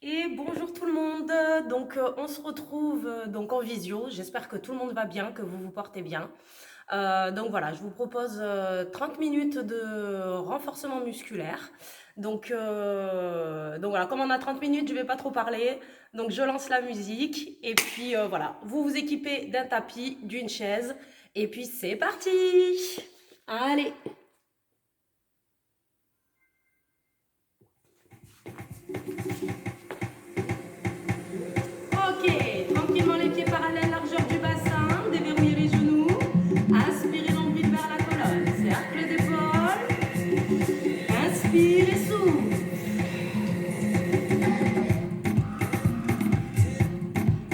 Et bonjour tout le monde. On se retrouve donc en visio. J'espère que tout le monde va bien, que vous vous portez bien. Voilà, je vous propose 30 minutes de renforcement musculaire. Voilà, comme on a 30 minutes, je vais pas trop parler. Donc je lance la musique et puis voilà, vous vous équipez d'un tapis, d'une chaise et puis c'est parti. Allez. Ok, tranquillement les pieds parallèles, largeur du bassin, déverrouillez les genoux, aspirez l'ombilic vers la colonne, cercle d'épaule, inspire et souffle.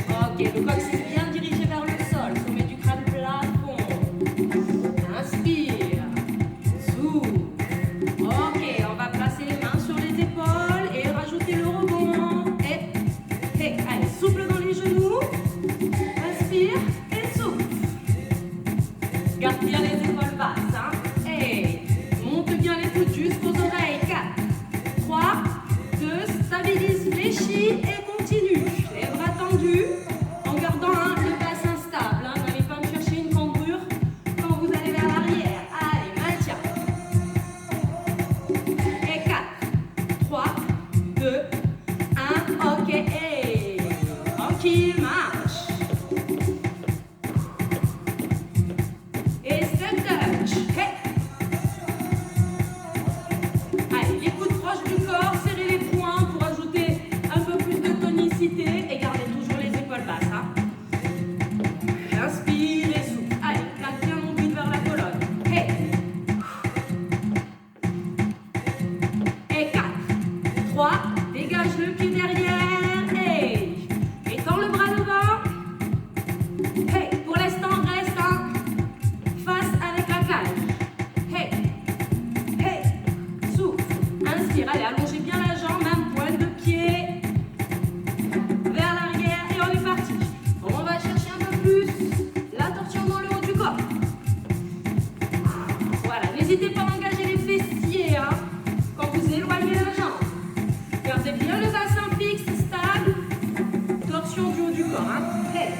Ok, le coccyx bien dirigé vers le sol, sommet du crâne plafond. Inspire, souffle. Ok, on va placer les mains sur les épaules et rajouter le rebond. Et, allez, souffle dans les genoux, inspire et souffle. Garde bien les épaules basses. Hein. Et monte bien les coudes jusqu'aux oreilles. 4, 3, 2, stabilise, fléchis et continue. Les bras tendus en gardant le bassin stable. Hein. N'allez pas me chercher une cambrure quand vous allez vers l'arrière. Allez, maintien. Et 4, 3, 2, 1. Ok. Et tranquille, marche. Et step touch. Hey. Allez, les coudes proches du corps, serrez les poings pour ajouter un peu plus de tonicité et gardez toujours les épaules basses. Hein. Inspire et souffle. Allez, plaque bien l'ombilic vers la colonne. Hey. Et 4, 3, dégage le pied derrière. Hey. Étends le bras devant. Hey, pour l'instant, reste hein, face avec la cage. Hey, hey, souffle. Inspire, allez, allongez bien la jambe, même pointe de pied vers l'arrière et on est parti. On va chercher un peu plus la torsion dans le haut du corps. Voilà, n'hésitez pas à engager les fessiers hein, quand vous éloignez la jambe. Gardez bien le bassin fixe, stable. Torsion du haut du corps. Hein. Hey.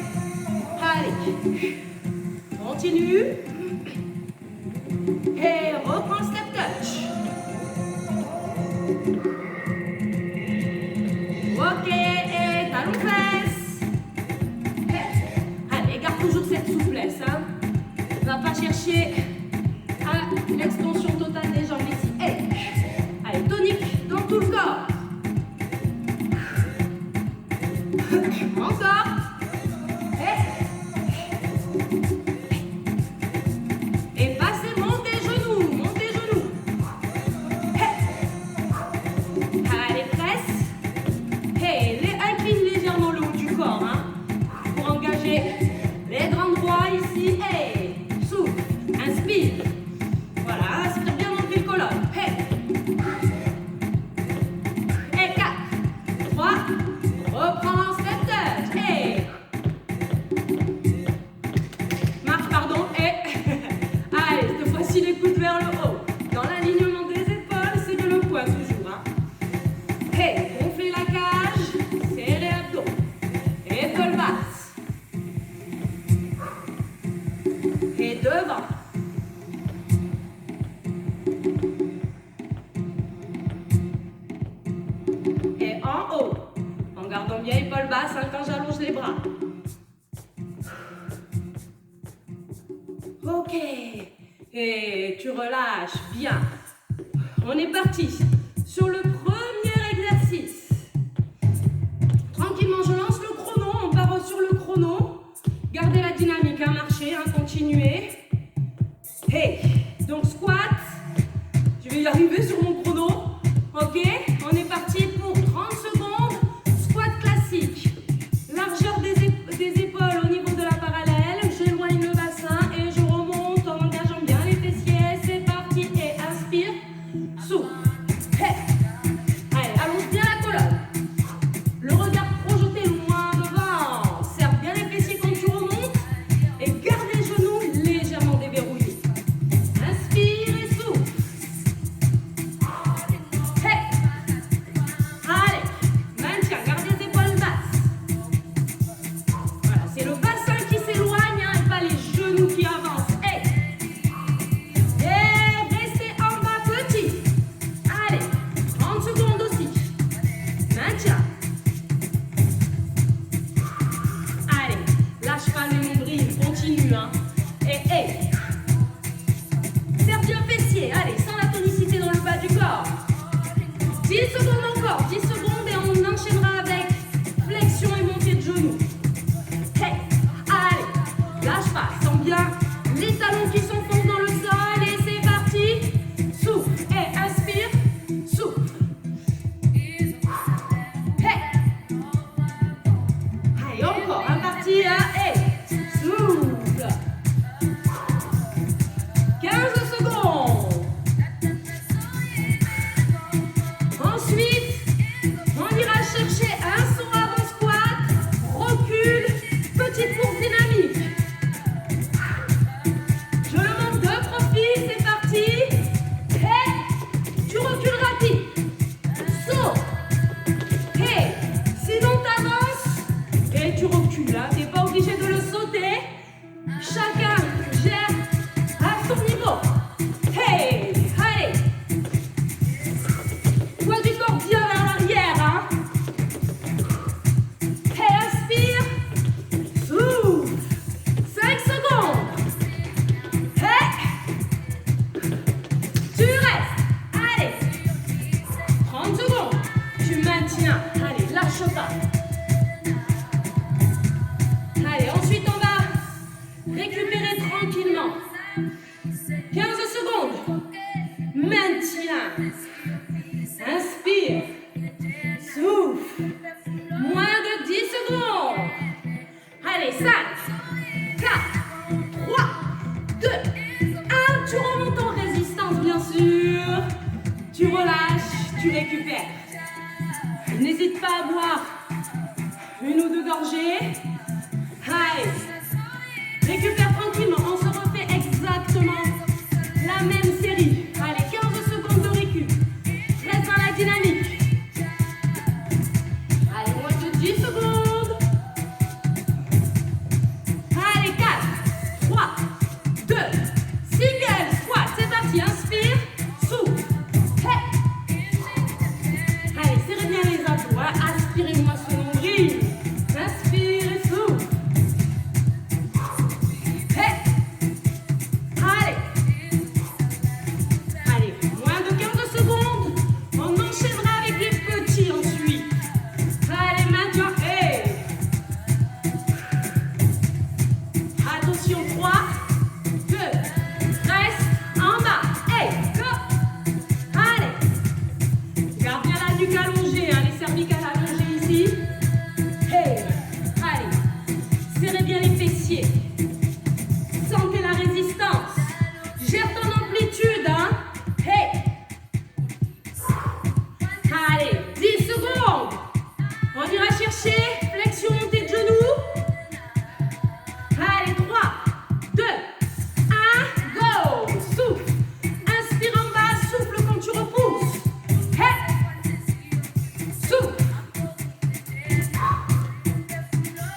Allez. Continue. Et reprends step touch. Ok, et talons fesses. Hey. Allez, garde toujours cette souplesse. Hein. Va pas chercher à l'extension totale des jambes ici. Hey. Allez, tonique dans tout le corps. Encore. Hey. Et passez, montez genoux, montez genoux. Hey. Allez, presse. Hey, incline légèrement le haut du corps hein, pour engager les grands droits ici. Hey, souffle, inspire. Voilà, inspire bien dans les colonnes. Hey. Et 4, 3, reprends step touch. Hey. Marche, pardon. Et allez, cette fois-ci les coudes vers le haut. Dans l'alignement des épaules, c'est de le poids toujours. Hein. Hey, gonflez la cage, serrez l'abdos. Épaules basses. Et devant. Et en haut. En gardant bien épaules basses hein, quand j'allonge les bras. Ok. Et tu relâches bien. On est parti sur le premier exercice. Tranquillement, je lance le chrono. On part sur le chrono. Gardez la dynamique, hein, marchez, hein, continuez. Hey, donc squat. Je vais y arriver sur mon chrono. Ok, on est parti pour 30 secondes. Squat classique. Largeur des épaules au niveau de la parallèle. J'éloigne le bassin et je remonte en engageant bien les fessiers. C'est parti et inspire, souffle. secondes encore, 10 secondes et on enchaînera avec flexion et montée de genoux. Hey, allez, lâche pas, sens bien les talons qui s'enfoncent dans le sol et c'est parti. Souffle et inspire, souffle. Hey, allez encore, un parti, hey, souffle. 15 secondes. Ensuite, on ira chercher un saut avant squat, recul, petite course dynamique. Je le monte de profil, c'est parti. Et tu recules rapide. Saut. Et sinon t'avances et tu recules. Hein. T'es pas obligé de le sauter. Chacun gère à son niveau. Hey, allez. Poids du corps bien vers l'arrière. Hein. Et inspire. Souffle. 5 secondes. Hey. Tu restes. Allez. 30 secondes. Tu maintiens. Allez, lâche pas. Allez, ensuite on va récupérer tranquillement. 15 secondes. Maintiens. Inspire. Souffle. Moins de 10 secondes. Allez, 5, 4, 3, 2, 1. Tu remontes en résistance, bien sûr. Tu relâches, tu récupères. N'hésite pas à boire une ou deux gorgées. Allez. Récupère tranquillement. On se refait exactement la même série. Allez, 15 secondes de récup. Reste dans la dynamique. Allez, moins de 10 secondes. Allez, 4, 3, 2, single squat. C'est parti, inspire, souffle. Hey. Allez, serrez bien les abdos. Hein. Aspirez-moi ce nombril. Inspire et souffle. Hey. Allez. Allez, moins de 15 secondes. On enchaînera avec les petits ensuite. Allez, maintenant. Hey. Attention, 3, 2, reste en bas. Hey, go. Allez. Garde bien la nuque allongée, hein, les cervicales allongées ici. Hey. Allez. Serrez bien les fessiers. Sentez la résistance. Gère ton amplitude, hein. Hey. Allez, 10 secondes. On ira chercher flexion, montée de genoux. Allez, 3, 2, 1, go. Souffle. Inspire en bas, souffle quand tu repousses. Hey. Souffle.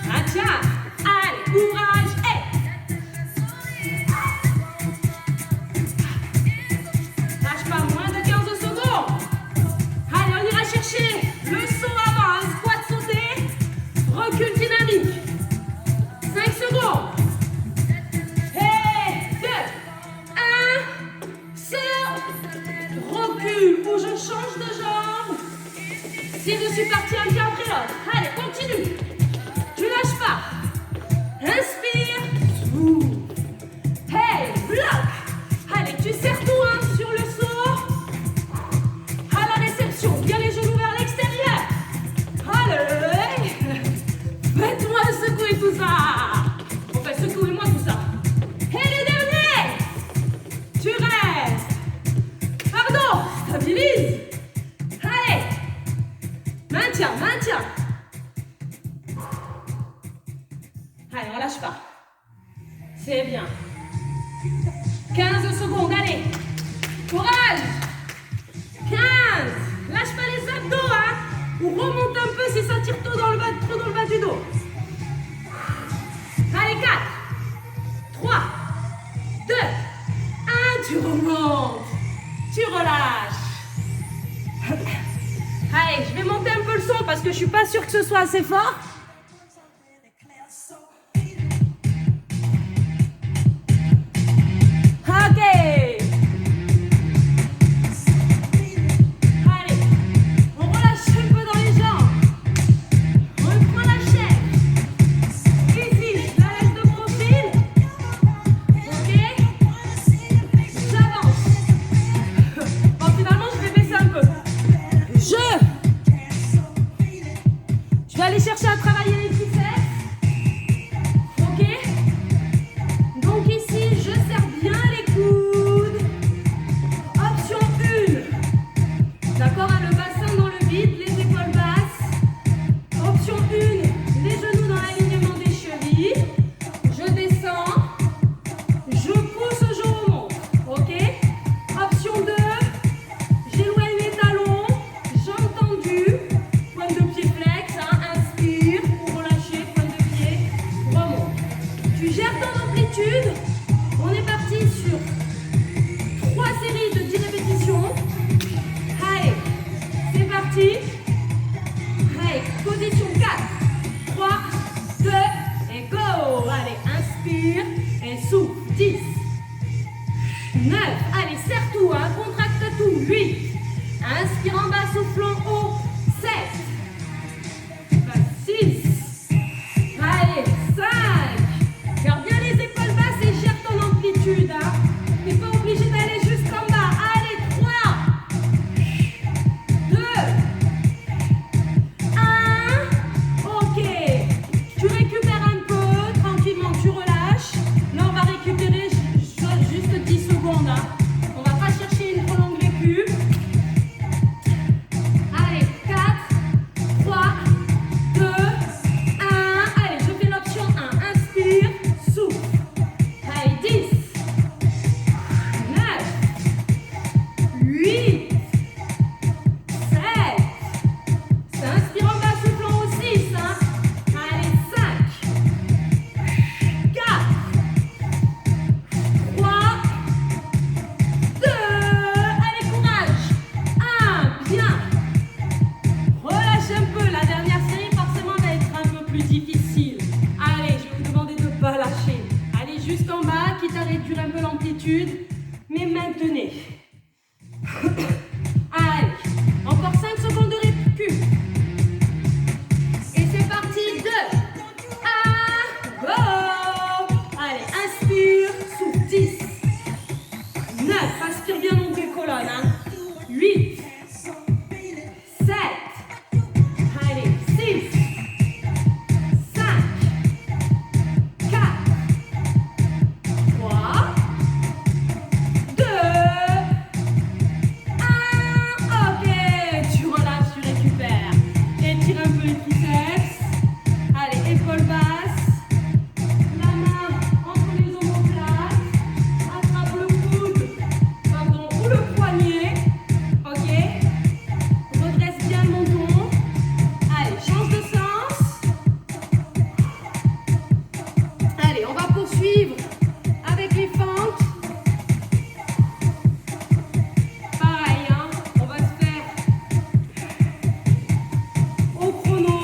Maintiens. Allez, courage. Hey. Lâche pas, moins de 15 secondes. Allez, on ira chercher le saut avant, un squat sauté, recul dynamique. 5 secondes. Et 2, 1, saut, recul, ou je change de jambe. Si je suis parti un pied après l'autre. Allez, continue. Tu lâches pas. Inspire, souffle. Hey, bloc. Allez, tu serres tout hein, sur le saut. À la réception, bien les genoux vers l'extérieur. Allez. Faites-moi secouer tout ça. Enfin, secouez-moi tout ça. Et les derniers. Tu restes. Pardon, stabilise. Allez. Maintiens, maintiens. Allez, on lâche pas. C'est bien. 15 secondes, allez. Courage. 15. Lâche pas les abdos, hein. Ou remonte un peu si ça tire trop dans le bas du dos. Allez, 4, 3, 2, 1. Tu remontes. Tu relâches. Allez, je vais monter un peu le son parce que je suis pas sûre que ce soit assez fort. Ok. Allez. parti. Allez, position 4, 3, 2 et go. Allez, inspire et souffle. 10, 9, allez, serre tout, hein, contracte tout. 8, inspire en bas, souffle en haut. 7, 6, allez, 5. Garde bien les épaules basses et gère ton amplitude. Hein. Tu n'es pas obligé d'aller jusqu'en bas. Allez, 3, 2, 1. Ok. Tu récupères un peu, tranquillement, tu relâches. Là, on va récupérer juste 10 secondes. Hein. On va pas chercher une trop longue récup. Allez, 4, 3, 2, 1. Allez, je fais l'option 1. Inspire, souffle. Allez, 10, 9, 8, 7. Inspire en bas, souffle en haut, 6. Hein. Allez, 5, 4, 3, 2. Allez, courage. 1, bien. Relâche un peu. La dernière série, forcément, va être un peu plus difficile. Allez, je vais vous demander de ne pas lâcher. Allez juste en bas, quitte à réduire un peu l'amplitude, mais maintenez. Allez, encore 5 secondes de récup. Et c'est parti, 2, 1, go. Allez, inspire, souffle, 10, 9, inspire bien donc les colonnes, hein. 8, 7, allez, 6, 5, 4, 3, 2, 1. Ok, tu relâches, tu récupères. Étire un peu les triceps. Allez, épaules basses. La main entre les omoplates. Attrape le coude, pardon, ou le poignet. Ok. Redresse bien le menton. Allez, change de sens. Allez, on va poursuivre avec les fentes. Pareil, hein, on va se faire au chrono.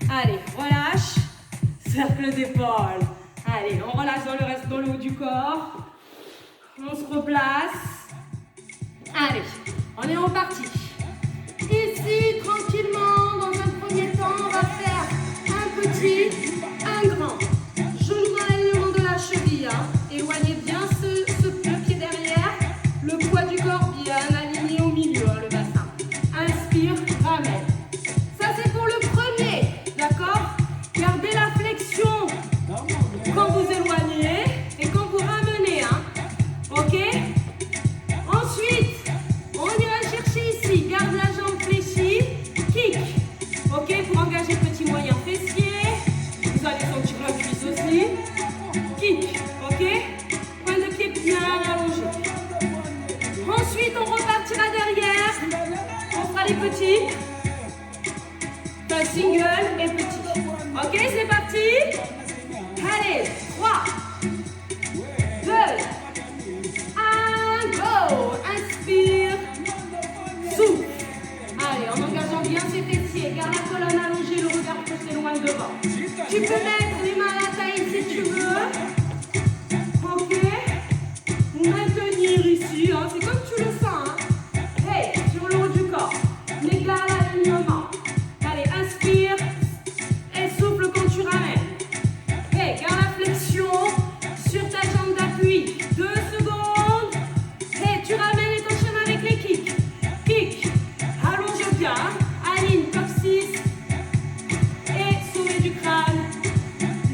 Allez, relâche. Cercle d'épaule. Allez, on relâche dans le reste, dans le haut du corps. On se replace. Allez, on est reparti. Ici, tranquillement, dans un premier temps, on va faire un petit, un grand. Genou dans l'alignement de la cheville. Hein. Éloignez bien le pied derrière. Le poids du corps bien aligné au milieu, hein, le bassin. Inspire, ramène. Ça, c'est pour le premier. D'accord? Gardez la flexion quand vous éloignez et quand vous ramenez. Hein. Ok? Ensuite, on ira chercher ici. Garde la jambe fléchie. Kick. Ok? Pour engager petit moyen fessier. Vous allez sentir la cuisse aussi. Kick. Ok? Point de pied bien allongé. Ensuite, on repartira derrière. On fera les petits. Un single et petit. Ok, c'est parti. Allez, 3, 2, 1, go. Inspire, souffle. Allez, en engageant bien ses fessiers. Garde la colonne allongée, le regard poussé loin devant. Tu peux mettre les mains à la taille si tu veux. Ok. Maintenir ici, hein. C'est comme tu le sens. Hein. Hey, sur le haut du corps. Mais garde l'alignement. Allez, inspire et souffle quand tu ramènes. Hey, garde la flexion sur ta jambe d'appui. 2 secondes. Hey, tu ramènes et t'enchaînes avec les kicks. Kick. Allonge bien. Aligne coccyx et sommet du crâne.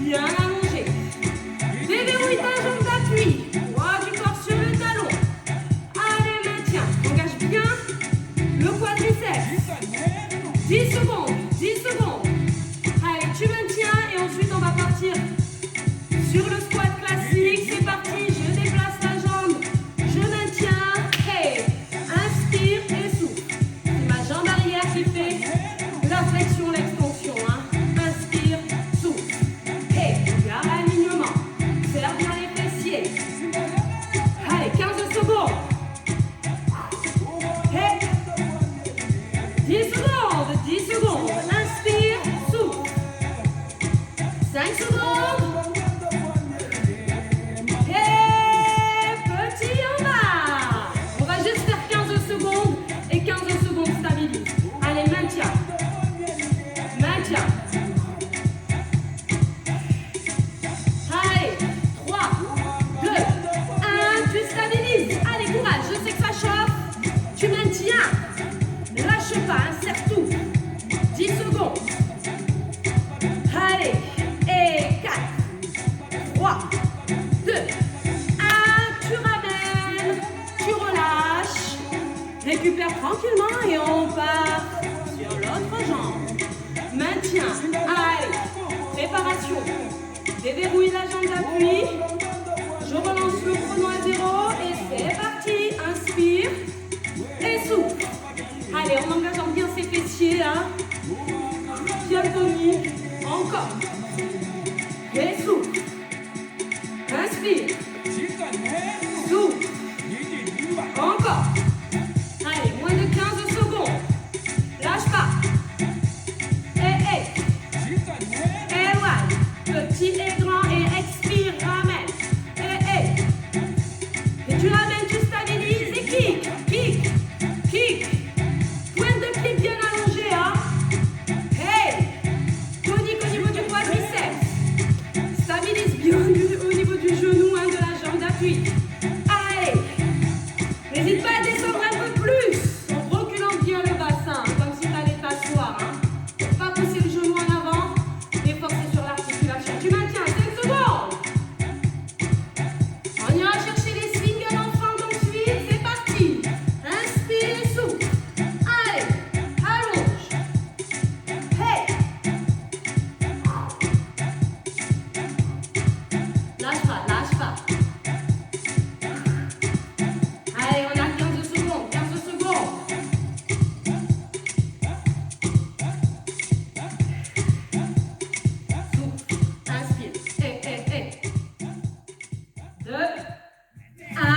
Bien allongé. Déverrouille ta jambe d'appui. Poids du corps sur le talon. Allez, maintiens. Engage bien le quadriceps. 10 secondes. 10 secondes. Allez, tu maintiens et ensuite on va partir sur le squat classique. C'est parti. Je déplace la jambe. Je maintiens. Hey, inspire et souffle. C'est ma jambe arrière qui fait la flexion, l'extension. Hein. Inspire, souffle. Hey, garde l'alignement. Serre bien les fessiers. Allez, 15 secondes. Hey, 10 secondes. puis je relance le chrono à 0 et c'est parti. Inspire et souffle. Allez, en engageant bien ses fessiers, hein. Bien tonique. Encore. Et souffle. Inspire. Souffle. Encore. Allez, moins de 15 secondes. Lâche pas. Et voilà. Petit et grand et expire, ramène. Et tu ramènes, tu stabilises et kick. Pointe de pied bien allongée, hein. Tonique au niveau du quadriceps. Stabilise bien au niveau du genou, hein, de la jambe d'appui. Allez. N'hésite pas à descendre un peu plus en reculant bien le bassin, comme si tu allais t'asseoir. Hein. Pas pousser le genou en avant et forcer sur l'articulation. Tu maintiens 5 secondes. On ira chercher les swings à l'enfant ensuite. C'est parti. Inspire et souffle. Allez, allonge. Lâche pas. Allez, on a 15 secondes. Souffle, inspire. 2, 1.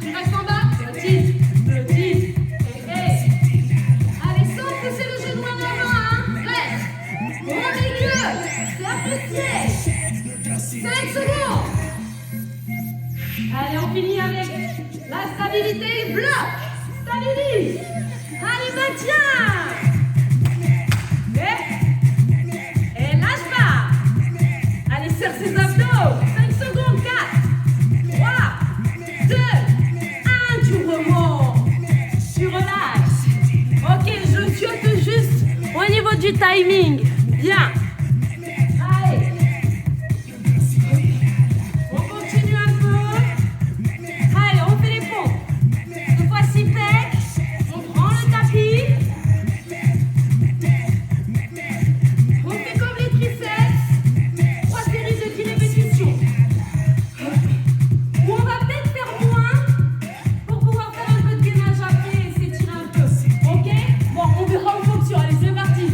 Tu restes en bas. Petite. Allez, sans pousser le genou en avant, hein. Reste. Prends les gueules. Serre le siège. 5 secondes. Allez, on finit avec la stabilité. Bloc. Stabilise. Allez, maintiens. Et lâche pas. Allez, serre ses abdos. 5 secondes. 4, 3, 2, 1. Tu remontes. Tu relâches. Ok, je chiote juste au niveau du timing. Bien. Allez. On continue un peu. Allez, on fait les pompes. Cette fois-ci, pec. On prend le tapis. On fait comme les triceps. 3 séries de 10 répétitions. Ou on va peut-être faire moins pour pouvoir faire un peu de gainage après et s'étirer un peu. Ok? Bon, on verra en fonction. Allez, c'est parti.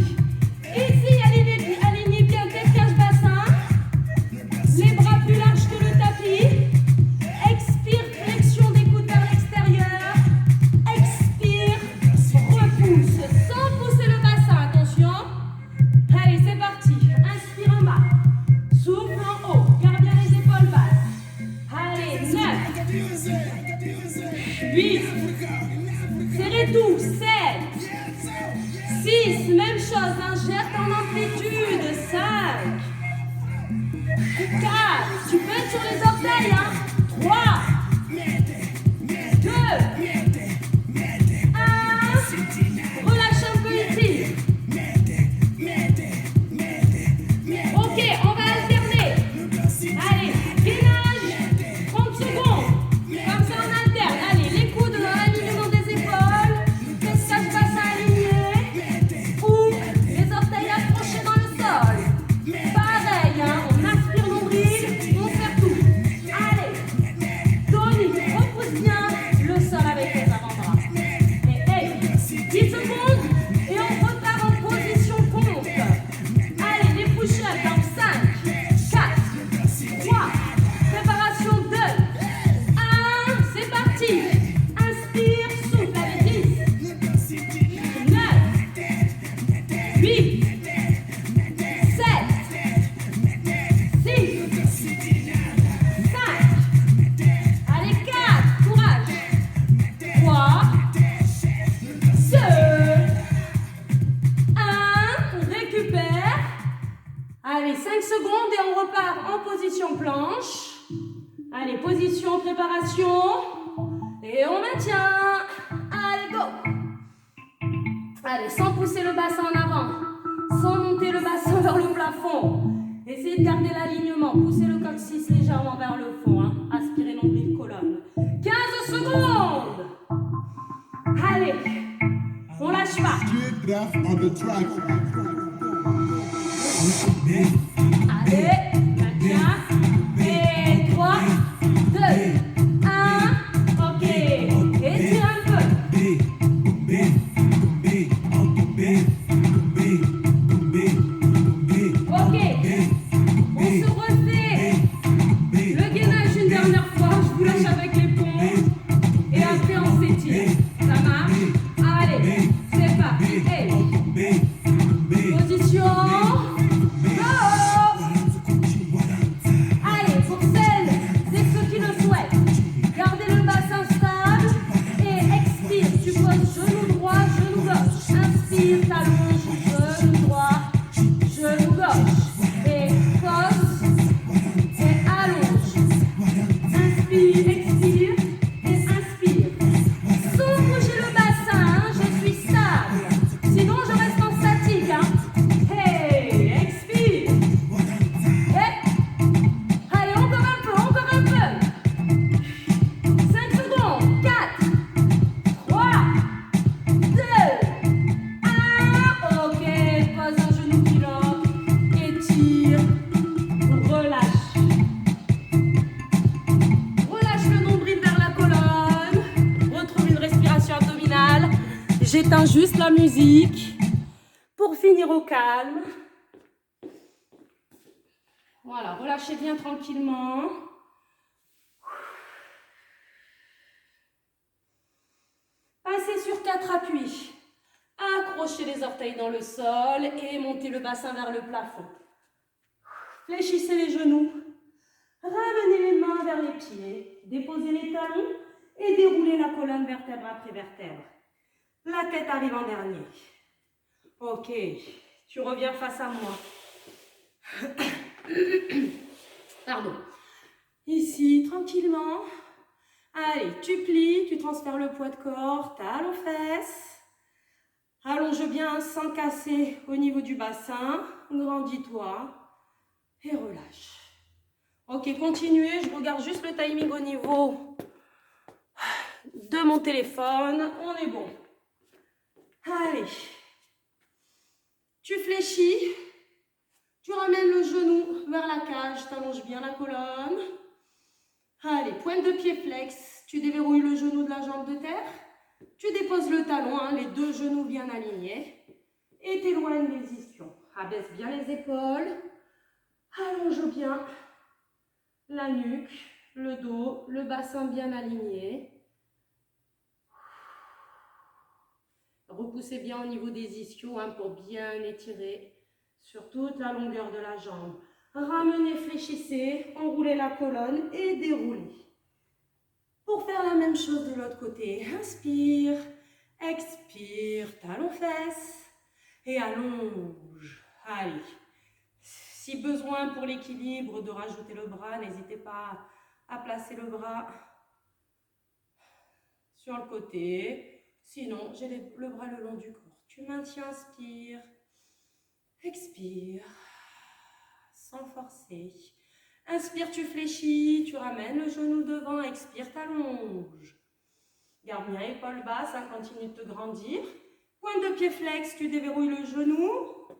Ici, alignez bien tête, cage, bassin. Les bras plus larges que le tapis. Expire, flexion des coudes vers l'extérieur. Expire, repousse sans pousser le bassin. Attention. Allez, c'est parti. Inspire en bas. Souffle en haut. Garde bien les épaules basses. Allez, 9, 8. Serrez tout. 7, 6. Même chose. Ingère en amplitude. 5, 4. Tu peux être sur les orteils, hein. 3, 2, 1. Relâche un peu ici. Ok, on va alterner. Allez, gainage. 30 secondes. Comme ça, on alterne. Allez, les coudes dans l'alignement des épaules. Tête, cage, bassin aligné. Ou les orteils accrochés dans le sol. Pareil, hein. On aspire nombril. On serre tout. Allez. Tonique, repousse bien le sol avec les avant-bras. Et 10 secondes. Et on repart en position pompe. Allez, les push-ups dans 5, 4, 3. Préparation 2, 1. C'est parti. Inspire, souffle. Allez, 10, 9, 8, 7, 6, 5. Allez, 4. Courage. 3, 2, 1. Récupère. Allez, 5 secondes et on repart en position planche. Allez, position, préparation. Et on maintient. Allez, go. Allez, sans pousser le bassin en avant. Sans monter le bassin vers le plafond. Essayez de garder l'alignement. Poussez le coccyx légèrement vers le fond. Hein. Aspirez nombril, colonne. 15 secondes. Allez. On lâche pas. Allez, maintiens. Et juste la musique pour finir au calme. Voilà, relâchez bien tranquillement. Passez sur 4 appuis. Accrochez les orteils dans le sol et montez le bassin vers le plafond. Fléchissez les genoux. Ramenez les mains vers les pieds. Déposez les talons et déroulez la colonne vertèbre après vertèbre. La tête arrive en dernier. Ok, tu reviens face à moi. Pardon. Ici, tranquillement. Allez, tu plies, tu transfères le poids de corps, talons fesses. Allonge bien sans casser au niveau du bassin. Grandis-toi et relâche. Ok, continuez. Je regarde juste le timing au niveau de mon téléphone. On est bon. Allez. Tu fléchis. Tu ramènes le genou vers la cage. Tu allonges bien la colonne. Allez, pointe de pied flex. Tu déverrouilles le genou de la jambe de terre. Tu déposes le talon, hein, les deux genoux bien alignés. Et t'éloignes les ischions. Abaisse bien les épaules. Allonge bien la nuque, le dos, le bassin bien aligné. Repoussez bien au niveau des ischios hein, pour bien étirer sur toute la longueur de la jambe. Ramenez, fléchissez, enroulez la colonne et déroulez. Pour faire la même chose de l'autre côté, inspire, expire, talons fesses et allonge. Allez. Si besoin pour l'équilibre de rajouter le bras, n'hésitez pas à placer le bras sur le côté. Sinon, j'ai le bras le long du corps. Tu maintiens, inspire, expire, sans forcer. Inspire, tu fléchis, tu ramènes le genou devant, expire, t'allonges. Garde bien épaule basse, hein, continue de te grandir. Pointe de pied flex, tu déverrouilles le genou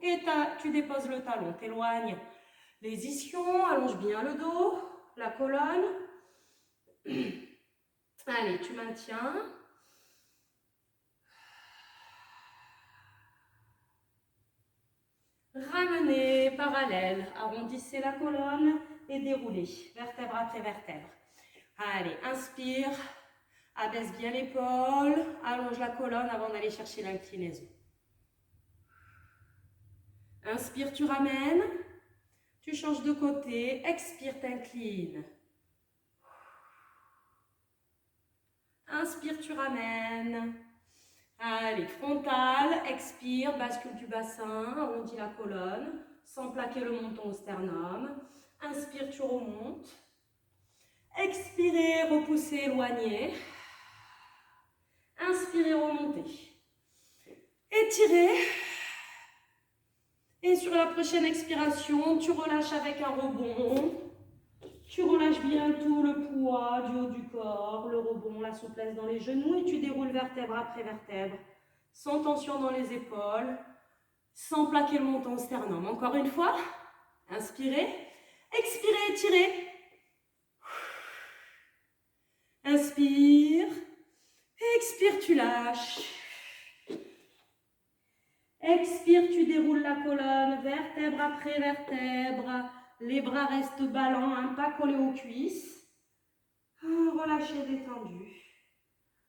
et tu déposes le talon. T'éloignes les ischions, allonge bien le dos, la colonne. Allez, tu maintiens. Ramenez parallèle, arrondissez la colonne et déroulez, vertèbre après vertèbre. Allez, inspire, abaisse bien l'épaule, allonge la colonne avant d'aller chercher l'inclinaison. Inspire, tu ramènes, tu changes de côté, expire, t'inclines. Inspire, tu ramènes. Allez, frontal, expire, bascule du bassin, arrondis la colonne, sans plaquer le menton au sternum. Inspire, tu remontes. Expirez, repoussez, éloignez. Inspirez, remontez. Étirez. Et sur la prochaine expiration, tu relâches avec un rebond. Tu relâches bien tout le poids du haut du corps, le rebond, la souplesse dans les genoux et tu déroules vertèbre après vertèbre, sans tension dans les épaules, sans plaquer le menton au sternum. Encore une fois, inspirez, expirez, étirez. Inspire, expire, tu lâches. Expire, tu déroules la colonne, vertèbre après vertèbre. Les bras restent ballants, hein, pas collés aux cuisses. Relâchez, détendu.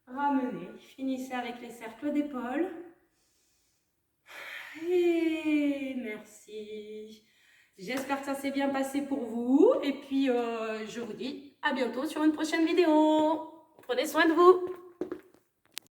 Ramenez. Finissez avec les cercles d'épaules. Et merci. J'espère que ça s'est bien passé pour vous. Et puis, je vous dis à bientôt sur une prochaine vidéo. Prenez soin de vous.